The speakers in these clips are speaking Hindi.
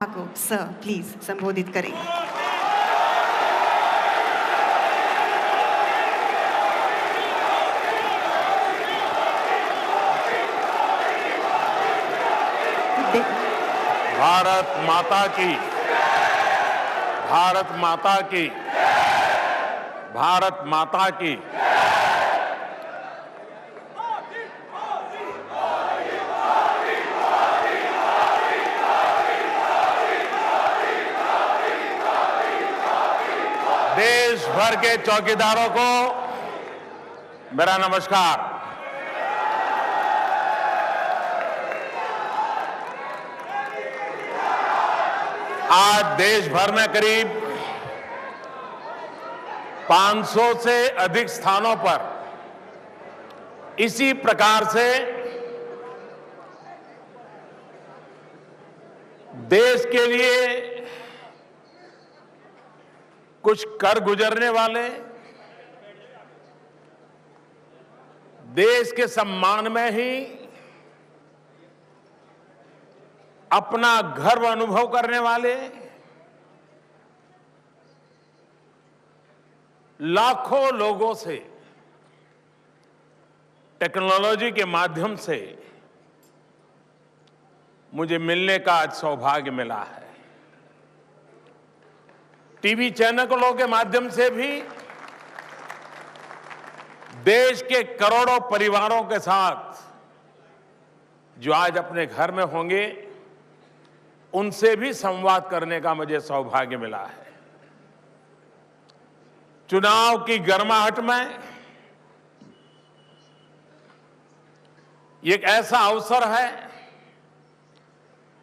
को सर प्लीज संबोधित करें। भारत माता की, भारत माता की, भारत माता की। देश भर के चौकीदारों को मेरा नमस्कार। आज देश भर में करीब 500 से अधिक स्थानों पर इसी प्रकार से देश के लिए कुछ कर गुजरने वाले, देश के सम्मान में ही अपना गर्व अनुभव करने वाले लाखों लोगों से टेक्नोलॉजी के माध्यम से मुझे मिलने का आज सौभाग्य मिला है। टीवी चैनलों के माध्यम से भी देश के करोड़ों परिवारों के साथ जो आज अपने घर में होंगे, उनसे भी संवाद करने का मुझे सौभाग्य मिला है। चुनाव की गर्माहट में ये एक ऐसा अवसर है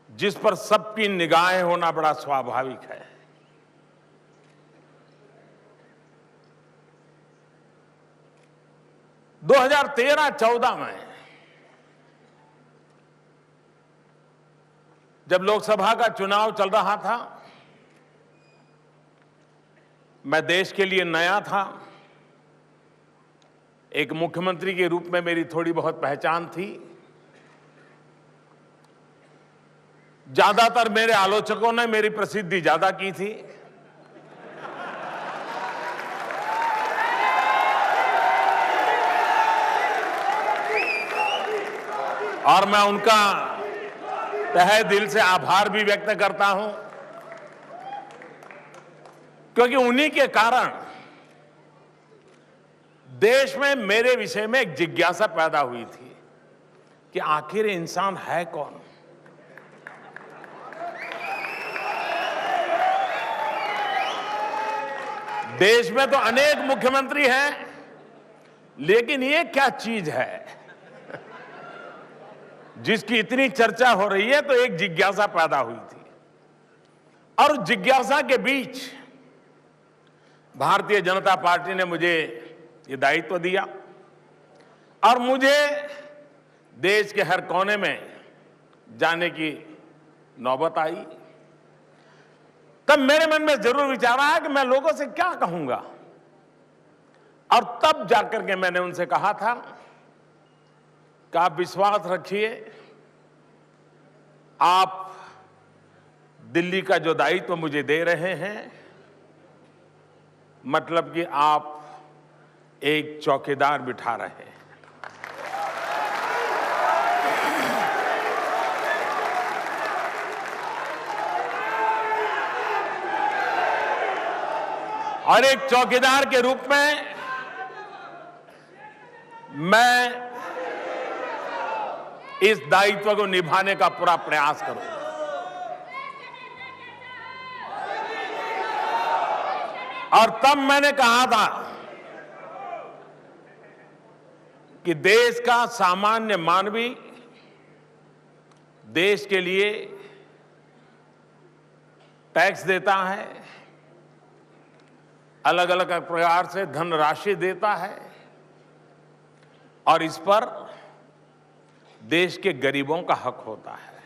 जिस पर सबकी निगाहें होना बड़ा स्वाभाविक है। दो 2013-14 में जब लोकसभा का चुनाव चल रहा था, मैं देश के लिए नया था। एक मुख्यमंत्री के रूप में मेरी थोड़ी बहुत पहचान थी। ज्यादातर मेरे आलोचकों ने मेरी प्रसिद्धि ज्यादा की थी। और मैं उनका तहे दिल से आभार भी व्यक्त करता हूं, क्योंकि उन्हीं के कारण देश में मेरे विषय में एक जिज्ञासा पैदा हुई थी कि आखिर इंसान है कौन। देश में तो अनेक मुख्यमंत्री हैं, लेकिन ये क्या चीज है जिसकी इतनी चर्चा हो रही है। तो एक जिज्ञासा पैदा हुई थी, और जिज्ञासा के बीच भारतीय जनता पार्टी ने मुझे ये दायित्व दिया और मुझे देश के हर कोने में जाने की नौबत आई। तब मेरे मन में जरूर विचार आया कि मैं लोगों से क्या कहूंगा, और तब जाकर के मैंने उनसे कहा था कि आप विश्वास रखिए, आप दिल्ली का जो दायित्व मुझे दे रहे हैं, मतलब कि आप एक चौकीदार बिठा रहे हैं। और एक चौकीदार के रूप में मैं इस दायित्व को निभाने का पूरा प्रयास करूंगा। और तब मैंने कहा था कि देश का सामान्य मानवी देश के लिए टैक्स देता है, अलग अलग प्रकार से धनराशि देता है, और इस पर देश के गरीबों का हक होता है।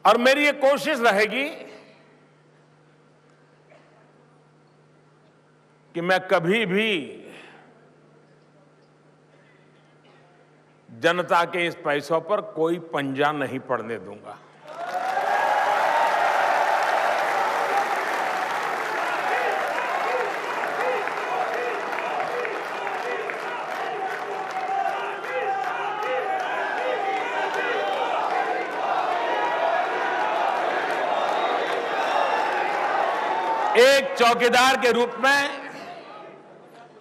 और मेरी ये कोशिश रहेगी कि मैं कभी भी जनता के इस पैसों पर कोई पंजा नहीं पड़ने दूंगा। एक चौकीदार के रूप में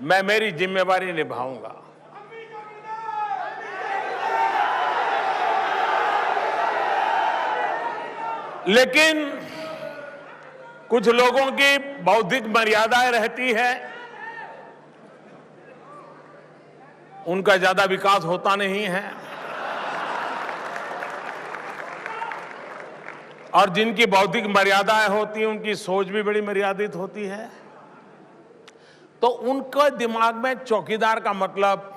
मैं मेरी जिम्मेवारी निभाऊंगा। लेकिन कुछ लोगों की बौद्धिक मर्यादाएं रहती है, उनका ज्यादा विकास होता नहीं है, और जिनकी बौद्धिक मर्यादाएं होती हैं उनकी सोच भी बड़ी मर्यादित होती है। तो उनके दिमाग में चौकीदार का मतलब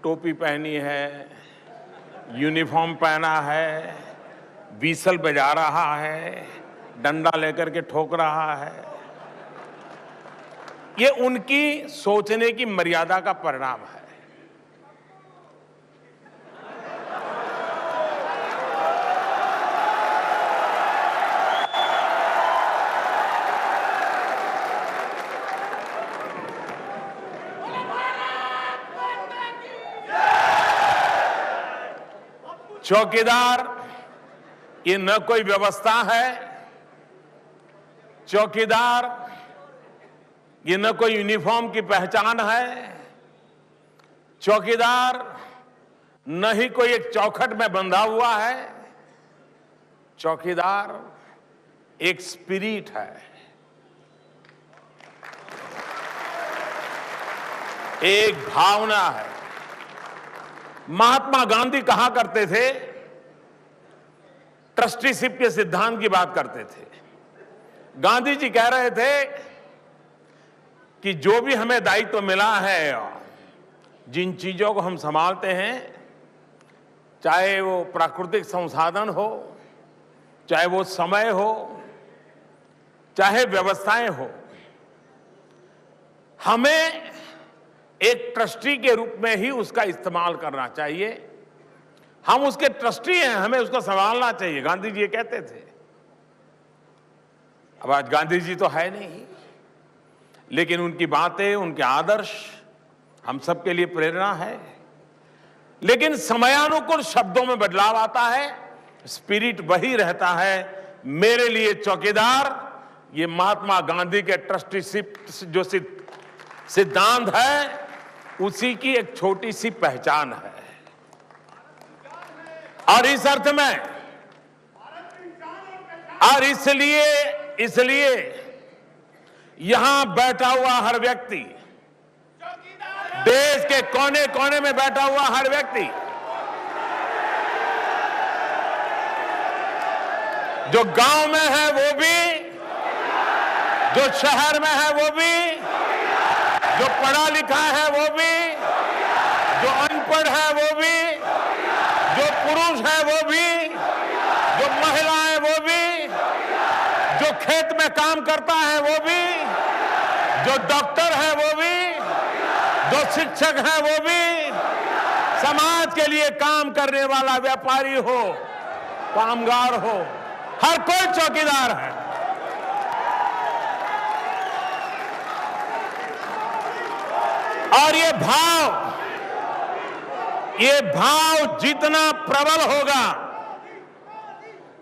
टोपी पहनी है, यूनिफॉर्म पहना है, व्हीसल बजा रहा है, डंडा लेकर के ठोक रहा है, ये उनकी सोचने की मर्यादा का परिणाम है। चौकीदार ये न कोई व्यवस्था है, चौकीदार ये न कोई यूनिफॉर्म की पहचान है, चौकीदार न ही कोई एक चौखट में बंधा हुआ है, चौकीदार एक स्पिरिट है, एक भावना है। महात्मा गांधी कहा करते थे, ट्रस्टीशिप के सिद्धांत की बात करते थे। गांधी जी कह रहे थे कि जो भी हमें दायित्व मिला है, जिन चीजों को हम संभालते हैं, चाहे वो प्राकृतिक संसाधन हो, चाहे वो समय हो, चाहे व्यवस्थाएं हो, हमें एक ट्रस्टी के रूप में ही उसका इस्तेमाल करना चाहिए। हम उसके ट्रस्टी हैं, हमें उसको संभालना चाहिए, गांधी जी ये कहते थे। अब आज गांधी जी तो है नहीं, लेकिन उनकी बातें, उनके आदर्श हम सबके लिए प्रेरणा है। लेकिन समयानुकूल शब्दों में बदलाव आता है, स्पिरिट वही रहता है। मेरे लिए चौकीदार ये महात्मा गांधी के ट्रस्टीशिप जो सिद्धांत है, उसी की एक छोटी सी पहचान है। और इस अर्थ में, और इसलिए यहां बैठा हुआ हर व्यक्ति, देश के कोने कोने में बैठा हुआ हर व्यक्ति, जो गांव में है वो भी, जो शहर में है वो भी, जो पढ़ा लिखा है वो भी, जो अनपढ़ है वो भी, जो पुरुष है वो भी, जो महिला है वो भी, जो खेत में काम करता है वो भी, जो डॉक्टर है वो भी, जो शिक्षक है वो भी, समाज के लिए काम करने वाला व्यापारी हो, कामगार हो, हर कोई चौकीदार है। और ये भाव जितना प्रबल होगा,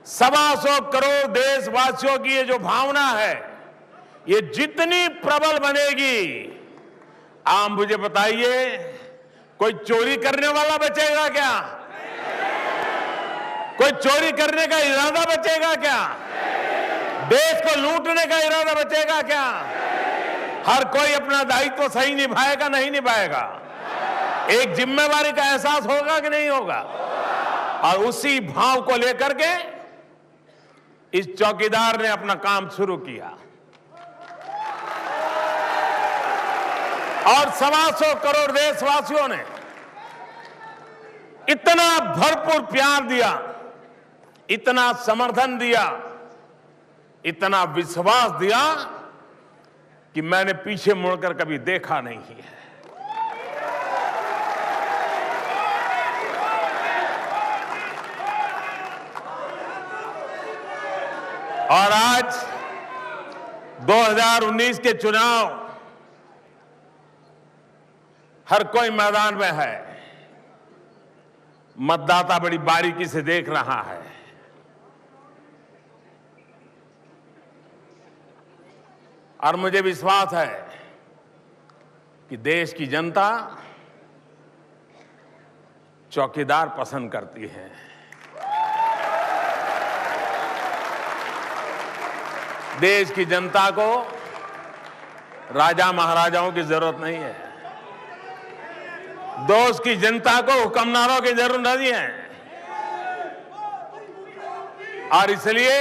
125 करोड़ देशवासियों की ये जो भावना है, ये जितनी प्रबल बनेगी, आप मुझे बताइए, कोई चोरी करने वाला बचेगा क्या? कोई चोरी करने का इरादा बचेगा क्या? देश को लूटने का इरादा बचेगा क्या? हर कोई अपना दायित्व सही निभाएगा, नहीं निभाएगा? एक जिम्मेवारी का एहसास होगा कि नहीं होगा? और उसी भाव को लेकर के इस चौकीदार ने अपना काम शुरू किया और 125 करोड़ देशवासियों ने इतना भरपूर प्यार दिया, इतना समर्थन दिया, इतना विश्वास दिया कि मैंने पीछे मुड़कर कभी देखा नहीं है। और आज 2019 के चुनाव, हर कोई मैदान में है, मतदाता बड़ी बारीकी से देख रहा है। और मुझे विश्वास है कि देश की जनता चौकीदार पसंद करती है। देश की जनता को राजा महाराजाओं की जरूरत नहीं है। देश की जनता को हुक्मनारों की जरूरत नहीं है। और इसलिए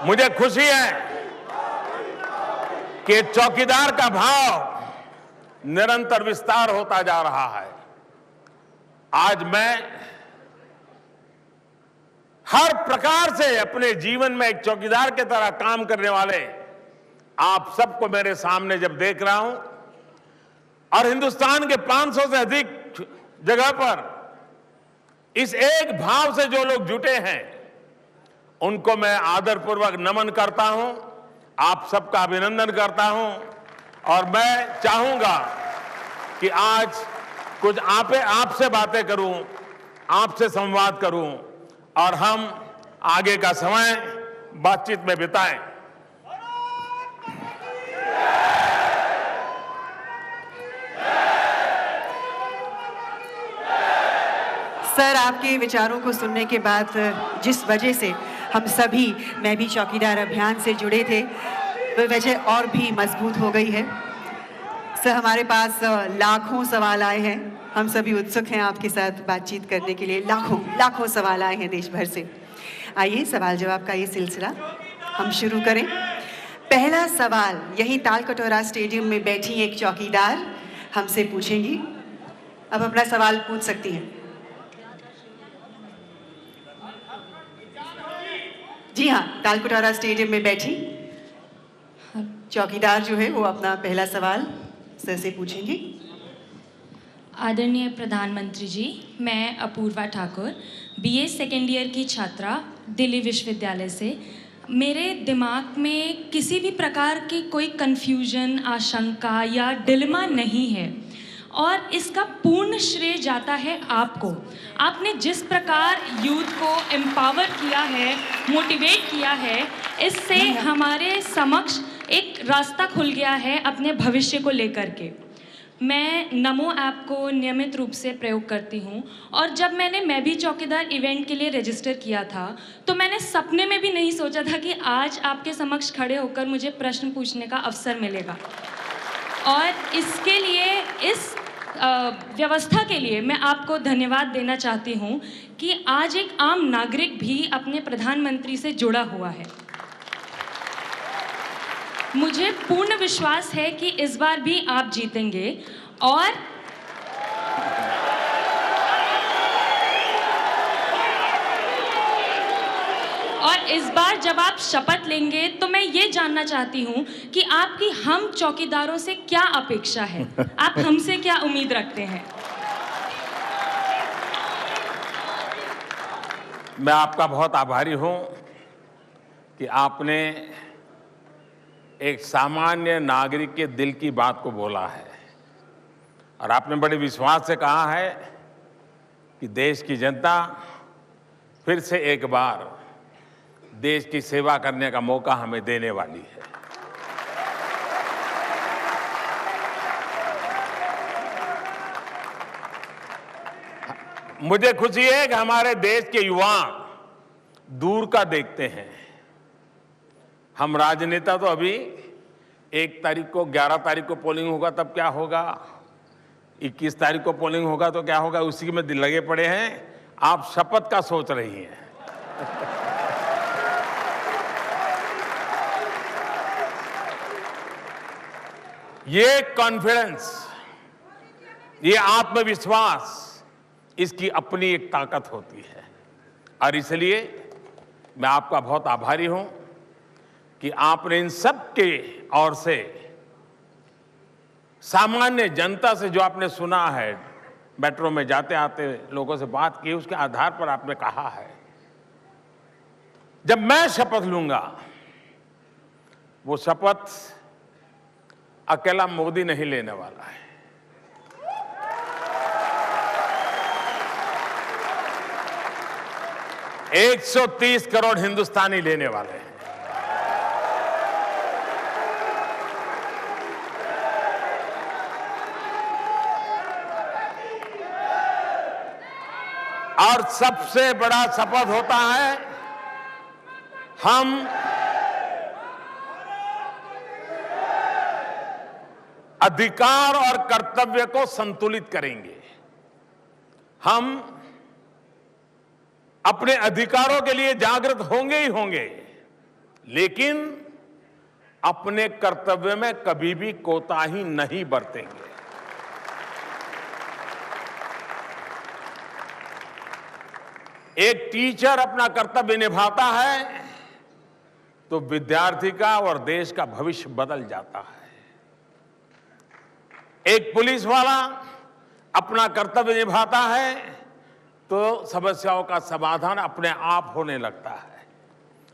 मुझे खुशी है कि चौकीदार का भाव निरंतर विस्तार होता जा रहा है। आज मैं हर प्रकार से अपने जीवन में एक चौकीदार की तरह काम करने वाले आप सबको मेरे सामने जब देख रहा हूं और हिंदुस्तान के 500 से अधिक जगह पर इस एक भाव से जो लोग जुटे हैं, उनको मैं आदरपूर्वक नमन करता हूं, आप सबका अभिनंदन करता हूं। और मैं चाहूंगा कि आज कुछ आपसे बातें करूं, आपसे संवाद करूं और हम आगे का समय बातचीत में बिताएं। सर, आपके विचारों को सुनने के बाद जिस वजह से हम सभी मैं भी चौकीदार अभियान से जुड़े थे, वह वजह और भी मजबूत हो गई है। सर, हमारे पास लाखों सवाल आए हैं। हम सभी उत्सुक हैं आपके साथ बातचीत करने के लिए। लाखों सवाल आए हैं देश भर से। आइए सवाल जवाब का ये सिलसिला हम शुरू करें। पहला सवाल यही तालकटोरा स्टेडियम में बैठी एक चौकीदार हमसे पूछेंगी। अब अपना सवाल पूछ सकती हैं। जी हाँ, तालकटोरा स्टेडियम में बैठी चौकीदार जो है वो अपना पहला सवाल सर से पूछेंगी। आदरणीय प्रधानमंत्री जी, मैं Apurva Thakur BA second year की छात्रा दिल्ली विश्वविद्यालय से। मेरे दिमाग में किसी भी प्रकार की कोई कन्फ्यूजन, आशंका या डिलेमा नहीं है और इसका पूर्ण श्रेय जाता है आपको। आपने जिस प्रकार यूथ को एम्पावर किया है, मोटिवेट किया है, इससे हमारे समक्ष एक रास्ता खुल गया है अपने भविष्य को लेकर के। मैं नमो ऐप को नियमित रूप से प्रयोग करती हूँ और जब मैं भी चौकीदार इवेंट के लिए रजिस्टर किया था तो मैंने सपने में भी नहीं सोचा था कि आज आपके समक्ष खड़े होकर मुझे प्रश्न पूछने का अवसर मिलेगा। और इसके लिए, इस व्यवस्था के लिए मैं आपको धन्यवाद देना चाहती हूँ कि आज एक आम नागरिक भी अपने प्रधानमंत्री से जुड़ा हुआ है। मुझे पूर्ण विश्वास है कि इस बार भी आप जीतेंगे और इस बार जब आप शपथ लेंगे तो मैं ये जानना चाहती हूँ कि आपकी हम चौकीदारों से क्या अपेक्षा है, आप हमसे क्या उम्मीद रखते हैं। मैं आपका बहुत आभारी हूँ कि आपने एक सामान्य नागरिक के दिल की बात को बोला है और आपने बड़े विश्वास से कहा है कि देश की जनता फिर से एक बार देश की सेवा करने का मौका हमें देने वाली है। मुझे खुशी है कि हमारे देश के युवा दूर का देखते हैं। हम राजनेता तो अभी 1 तारीख को, 11 तारीख को पोलिंग होगा तब क्या होगा, 21 तारीख को पोलिंग होगा तो क्या होगा, उसी में दिल लगे पड़े हैं। आप शपथ का सोच रही हैं। ये कॉन्फिडेंस, ये आत्मविश्वास, इसकी अपनी एक ताकत होती है और इसलिए मैं आपका बहुत आभारी हूं कि आपने इन सब के ओर से सामान्य जनता से जो आपने सुना है, मेट्रो में जाते आते लोगों से बात की, उसके आधार पर आपने कहा है जब मैं शपथ लूंगा, वो शपथ अकेला मोदी नहीं लेने वाला है। 130 करोड़ हिंदुस्तानी लेने वाले हैं। और सबसे बड़ा शपथ होता है हम अधिकार और कर्तव्य को संतुलित करेंगे। हम अपने अधिकारों के लिए जागृत होंगे ही होंगे, लेकिन अपने कर्तव्य में कभी भी कोताही नहीं बरतेंगे। एक टीचर अपना कर्तव्य निभाता है तो विद्यार्थी का और देश का भविष्य बदल जाता है। एक पुलिस वाला अपना कर्तव्य निभाता है तो समस्याओं का समाधान अपने आप होने लगता है।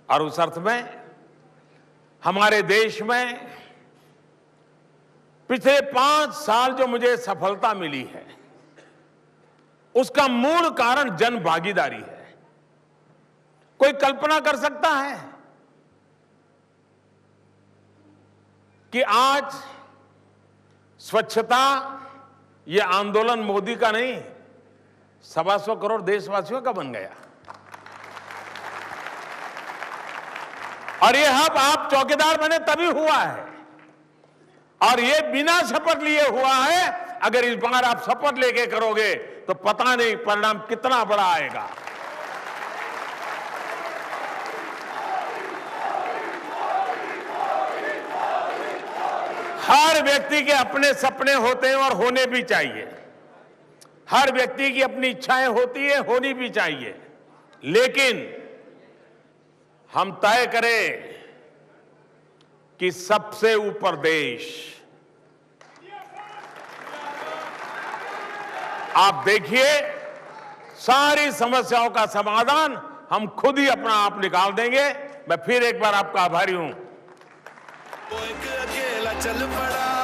और उस अर्थ में हमारे देश में पिछले 5 साल जो मुझे सफलता मिली है, उसका मूल कारण जन भागीदारी है। कोई कल्पना कर सकता है कि आज स्वच्छता ये आंदोलन मोदी का नहीं, 125 करोड़ देशवासियों का बन गया। और ये हब आप चौकीदार बने तभी हुआ है, और ये बिना शपथ लिए हुआ है। अगर इस बार आप शपथ लेके करोगे तो पता नहीं परिणाम कितना बड़ा आएगा। हर व्यक्ति के अपने सपने होते हैं और होने भी चाहिए। हर व्यक्ति की अपनी इच्छाएं होती है, होनी भी चाहिए। लेकिन हम तय करें कि सबसे ऊपर देश। आप देखिए, सारी समस्याओं का समाधान हम खुद ही अपना आप निकाल देंगे। मैं फिर एक बार आपका आभारी हूं। वो एक अकेला चल पड़ा।